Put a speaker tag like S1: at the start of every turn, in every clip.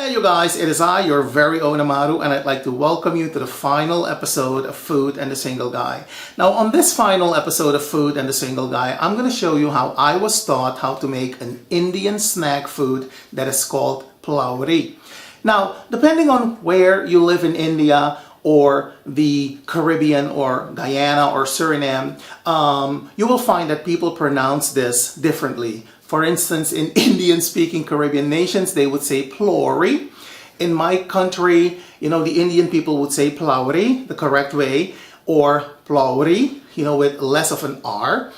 S1: you guys, it is I, your very own AMARU, and I'd like to welcome you to the final episode of Food and the Single Guy. Now, on this final episode of Food and the Single Guy, I'm going to show you how I was taught how to make an Indian snack food that is called Phulawri. Now, depending on where you live in India or the Caribbean or Guyana or Suriname, you will find that people pronounce this differently. For instance, in Indian-speaking Caribbean nations, they would say Phulawri. In my country, the Indian people would say Phulawri, the correct way, or Phulawri, with less of an R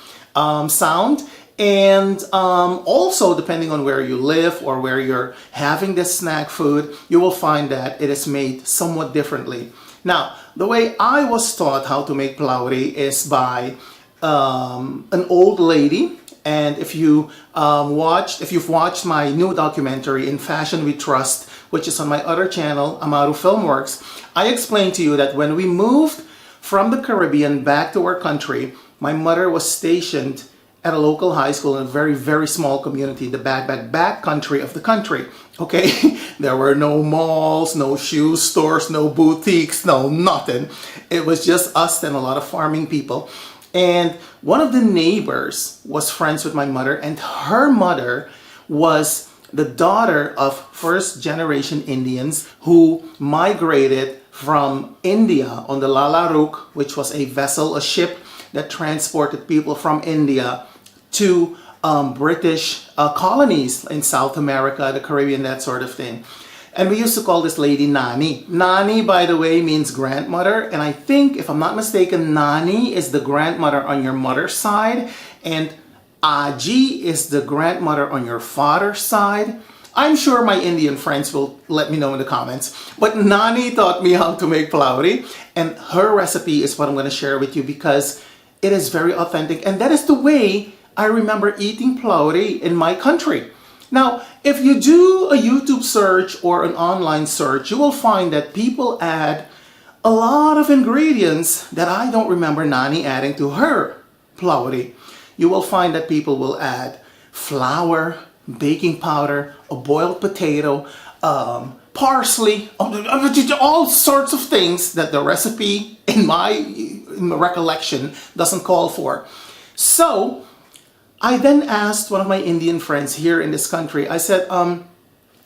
S1: sound. And also, depending on where you live or where you're having this snack food, you will find that it is made somewhat differently. Now, the way I was taught how to make Phulawri is by an old lady. And if you've watched my new documentary, In Fashion We Trust, which is on my other channel, AMARU Filmworks, I explained to you that when we moved from the Caribbean back to our country, my mother was stationed at a local high school in a very, very small community, the back country of the country. Okay, there were no malls, no shoe stores, no boutiques, no nothing. It was just us and a lot of farming people. And one of the neighbors was friends with my mother, and her mother was the daughter of first-generation Indians who migrated from India on the Lalaruk, which was a vessel, a ship that transported people from India to British colonies in South America, the Caribbean, that sort of thing. And we used to call this lady Nani. Nani, by the way, means grandmother. And I think, if I'm not mistaken, Nani is the grandmother on your mother's side. And Aji is the grandmother on your father's side. I'm sure my Indian friends will let me know in the comments. But Nani taught me how to make Phulawri. And her recipe is what I'm going to share with you because it is very authentic. And that is the way I remember eating Phulawri in my country. Now, if you do a YouTube search or an online search, you will find that people add a lot of ingredients that I don't remember Nani adding to her Phulawri. You will find that people will add flour, baking powder, a boiled potato, parsley, all sorts of things that the recipe, in my recollection, doesn't call for. So I then asked one of my Indian friends here in this country, I said,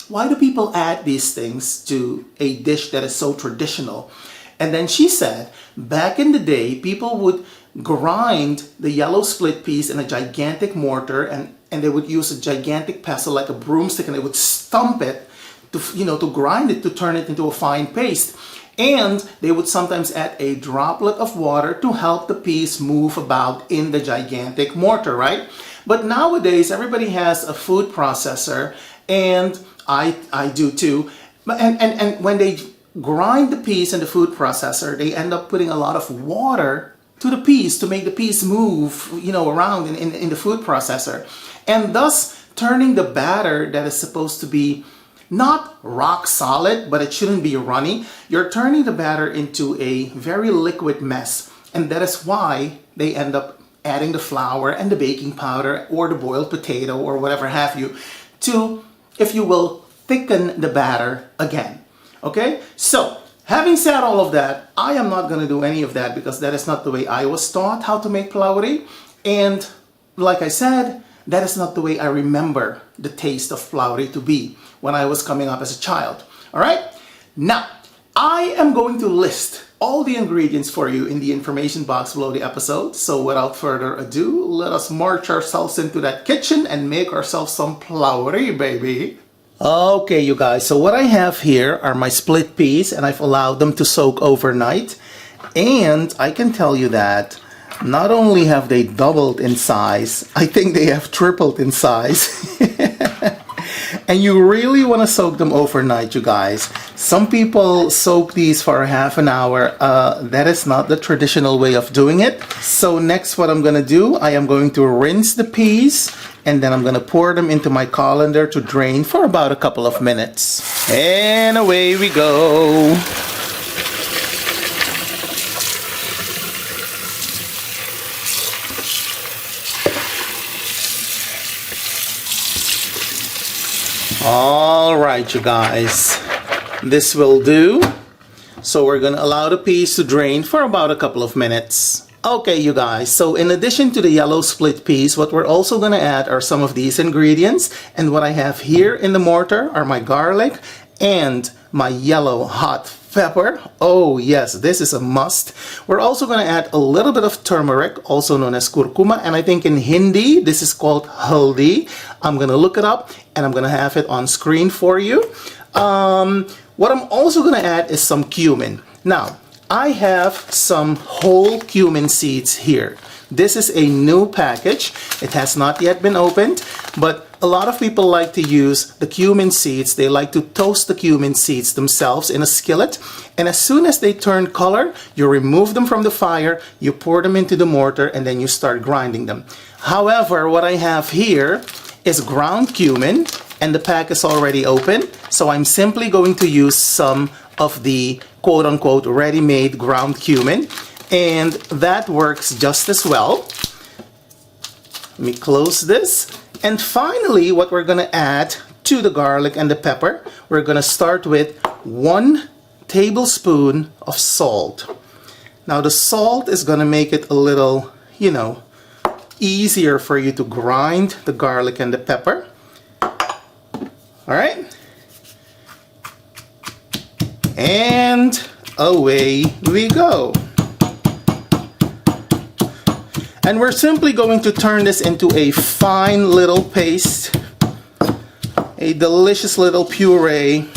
S1: why do people add these things to a dish that is so traditional? And then she said, back in the day, people would grind the yellow split peas in a gigantic mortar, and they would use a gigantic pestle like a broomstick, and they would stump it to grind it, to turn it into a fine paste. And they would sometimes add a droplet of water to help the peas move about in the gigantic mortar, right? But nowadays, everybody has a food processor, and I do too. And when they grind the peas in the food processor, they end up putting a lot of water to the peas to make the peas move, around in the food processor. And thus turning the batter that is supposed to be not rock solid, but it shouldn't be runny. You're turning the batter into a very liquid mess. And that is why they end up adding the flour and the baking powder or the boiled potato or whatever have you to, if you will, thicken the batter again. Okay? So, having said all of that, I am not going to do any of that because that is not the way I was taught how to make Phulawri. And like I said, that is not the way I remember the taste of Phulawri to be when I was coming up as a child. All right? Now, I am going to list all the ingredients for you in the information box below the episode. So without further ado, let us march ourselves into that kitchen and make ourselves some Phulawri, baby. Okay, you guys. So what I have here are my split peas, and I've allowed them to soak overnight. And I can tell you that not only have they doubled in size, I think they have tripled in size. And you really want to soak them overnight, you guys. Some people soak these for a half an hour. That is not the traditional way of doing it. So next, what I'm going to do, I am going to rinse the peas, and then I'm going to pour them into my colander to drain for about a couple of minutes. And away we go. All right, you guys, this will do. So we're gonna allow the peas to drain for about a couple of minutes. Okay, you guys, so in addition to the yellow split peas, what we're also gonna add are some of these ingredients. And what I have here in the mortar are my garlic and my yellow hot pepper. Oh yes, this is a must. We're also going to add a little bit of turmeric, also known as curcuma, and I think in Hindi this is called haldi. I'm going to look it up and I'm going to have it on screen for you. What I'm also going to add is some cumin. Now, I have some whole cumin seeds here. This is a new package. It has not yet been opened, but a lot of people like to use the cumin seeds. They like to toast the cumin seeds themselves in a skillet, and as soon as they turn color, you remove them from the fire, you pour them into the mortar, and then you start grinding them. However, what I have here is ground cumin, and the pack is already open, so I'm simply going to use some of the quote-unquote ready-made ground cumin, and that works just as well. Let me close this. And finally, what we're going to add to the garlic and the pepper, we're going to start with 1 tablespoon of salt. Now the salt is going to make it a little, you know, easier for you to grind the garlic and the pepper. Alright? And away we go. And we're simply going to turn this into a fine little paste, a delicious little puree.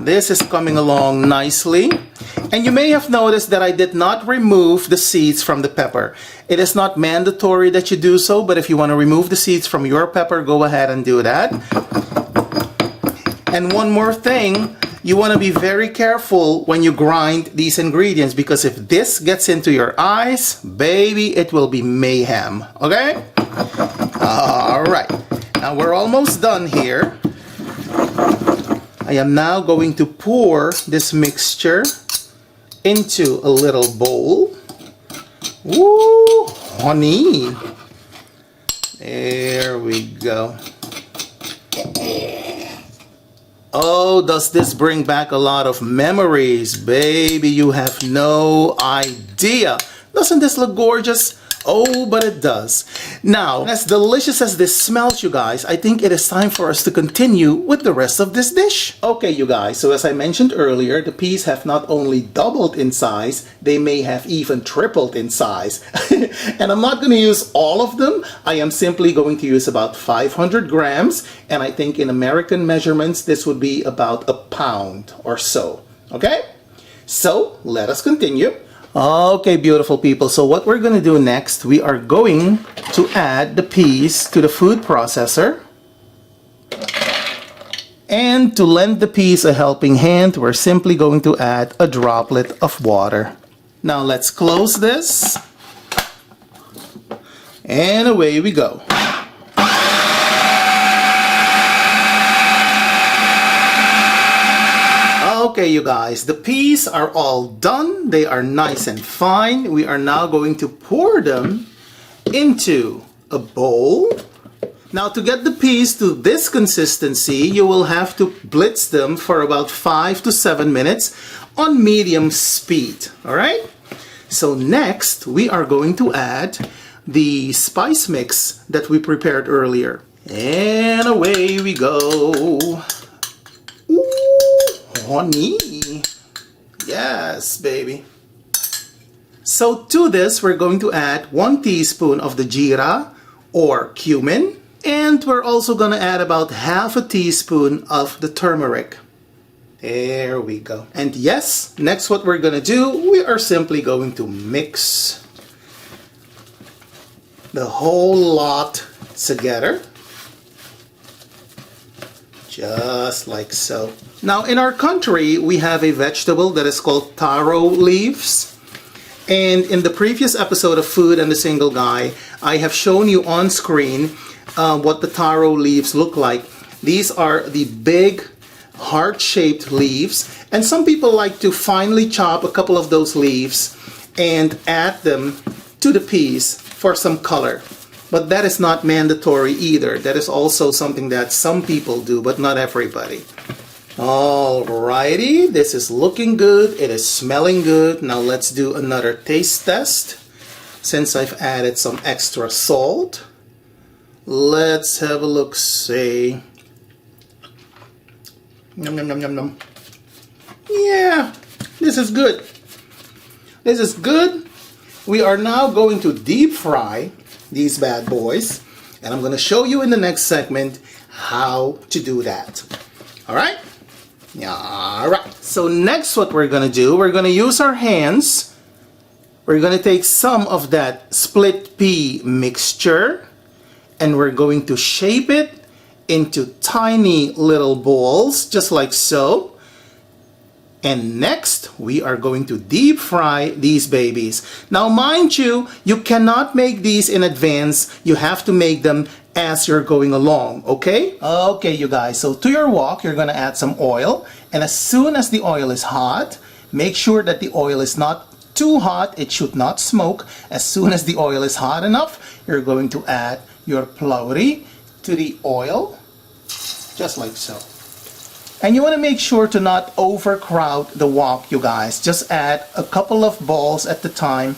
S1: This is coming along nicely. And you may have noticed that I did not remove the seeds from the pepper. It is not mandatory that you do so, but if you want to remove the seeds from your pepper, go ahead and do that. And one more thing, you want to be very careful when you grind these ingredients, because if this gets into your eyes, baby, it will be mayhem. Okay? Alright. Now we're almost done here. I am now going to pour this mixture into a little bowl. Woo! Honey! There we go. Oh, does this bring back a lot of memories? Baby, you have no idea. Doesn't this look gorgeous? Oh, but it does. Now, as delicious as this smells, you guys, I think it is time for us to continue with the rest of this dish. Okay, you guys, so as I mentioned earlier, the peas have not only doubled in size, they may have even tripled in size. And I'm not going to use all of them. I am simply going to use about 500 grams, and I think in American measurements, this would be about a pound or so. Okay? So, let us continue. Okay, beautiful people, so what we're going to do next, we are going to add the peas to the food processor. And to lend the peas a helping hand, we're simply going to add a droplet of water. Now let's close this. And away we go. Okay, you guys, the peas are all done. They are nice and fine. We are now going to pour them into a bowl. Now, to get the peas to this consistency, you will have to blitz them for about 5 to 7 minutes on medium speed. All right? So next, we are going to add the spice mix that we prepared earlier. And away we go. Honey. Yes, baby. So to this, we're going to add 1 teaspoon of the jeera or cumin, and we're also going to add about half a teaspoon of the turmeric. There we go. And yes, next what we're going to do, we are simply going to mix the whole lot together. Just like so. Now in our country, we have a vegetable that is called taro leaves. And in the previous episode of Food and the Single Guy, I have shown you on screen what the taro leaves look like. These are the big heart-shaped leaves. And some people like to finely chop a couple of those leaves and add them to the peas for some color. But that is not mandatory either. That is also something that some people do, but not everybody. Alrighty, this is looking good. It is smelling good. Now let's do another taste test. Since I've added some extra salt, let's have a look. Say, yum yum yum yum yum. Yeah, this is good. This is good. We are now going to deep fry these bad boys, and I'm going to show you in the next segment how to do that. Alright? Alright. So next what we're going to do, we're going to use our hands. We're going to take some of that split pea mixture and we're going to shape it into tiny little balls, just like so. And next, we are going to deep fry these babies. Now, mind you, you cannot make these in advance. You have to make them as you're going along, okay? Okay, you guys, so to your wok, you're gonna add some oil. And as soon as the oil is hot, make sure that the oil is not too hot. It should not smoke. As soon as the oil is hot enough, you're going to add your Phulawri to the oil, just like so. And you want to make sure to not overcrowd the wok, you guys. Just add a couple of balls at the time.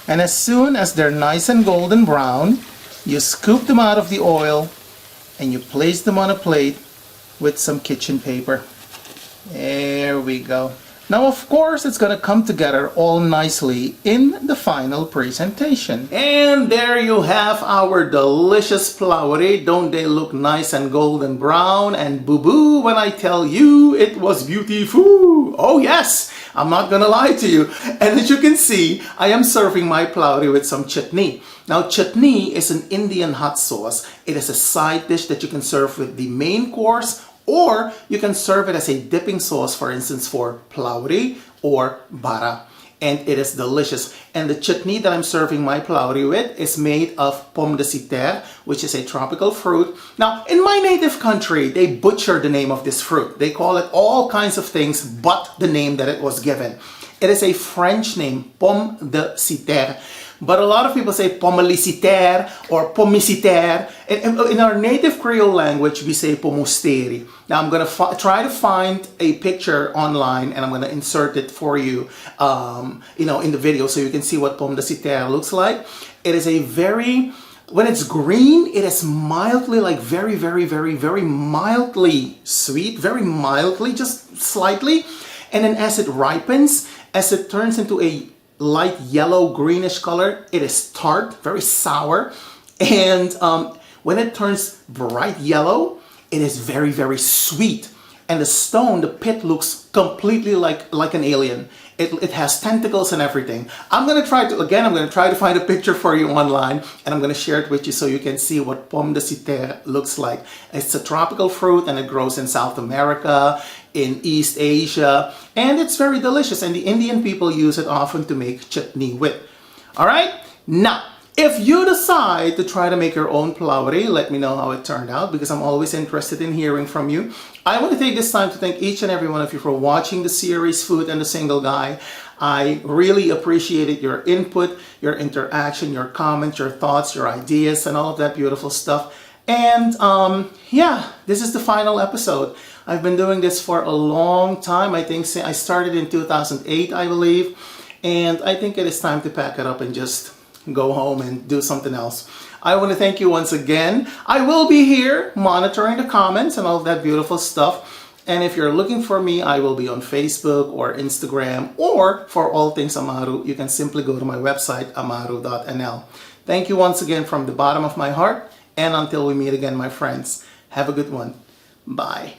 S1: And as soon as they're nice and golden brown, you scoop them out of the oil and you place them on a plate with some kitchen paper. There we go. Now, of course, it's going to come together all nicely in the final presentation. And there you have our delicious Phulawri. Don't they look nice and golden brown? And boo-boo when I tell you it was beautiful. Oh yes, I'm not going to lie to you. And as you can see, I am serving my Phulawri with some chutney. Now, chutney is an Indian hot sauce. It is a side dish that you can serve with the main course, or you can serve it as a dipping sauce, for instance, for Phulawri or bara. And it is delicious. And the chutney that I'm serving my Phulawri with is made of pomme de terre, which is a tropical fruit. Now, in my native country, they butcher the name of this fruit. They call it all kinds of things but the name that it was given. It is a French name, pomme de terre. But a lot of people say pommelicitaire or pomicitaire. In our native Creole language, we say pomusteri. Now I'm going to try to find a picture online and I'm going to insert it for you, in the video so you can see what pomme de terre looks like. It is a very, when it's green, it is mildly, like very, very, very, very mildly sweet, very mildly, just slightly. And then as it ripens, as it turns into a light yellow greenish color, it is tart, very sour, and when it turns bright yellow, it is very, very sweet. And the stone, the pit, looks completely like an alien. It has tentacles and everything. I'm going to try to find a picture for you online, and I'm going to share it with you so you can see what pomme de terre looks like. It's a tropical fruit and it grows in South America, in East Asia, and it's very delicious, and the Indian people use it often to make chutney with. Alright? Now, if you decide to try to make your own Phulawri, let me know how it turned out, because I'm always interested in hearing from you. I want to take this time to thank each and every one of you for watching the series Food and the Single Guy. I really appreciated your input, your interaction, your comments, your thoughts, your ideas, and all of that beautiful stuff. And yeah, this is the final episode. I've been doing this for a long time. I think I started in 2008, I believe. And I think it is time to pack it up and just go home and do something else. I want to thank you once again. I will be here monitoring the comments and all of that beautiful stuff. And if you're looking for me, I will be on Facebook or Instagram, or for all things Amaru, you can simply go to my website, amaru.nl. Thank you once again from the bottom of my heart. And until we meet again, my friends, have a good one. Bye.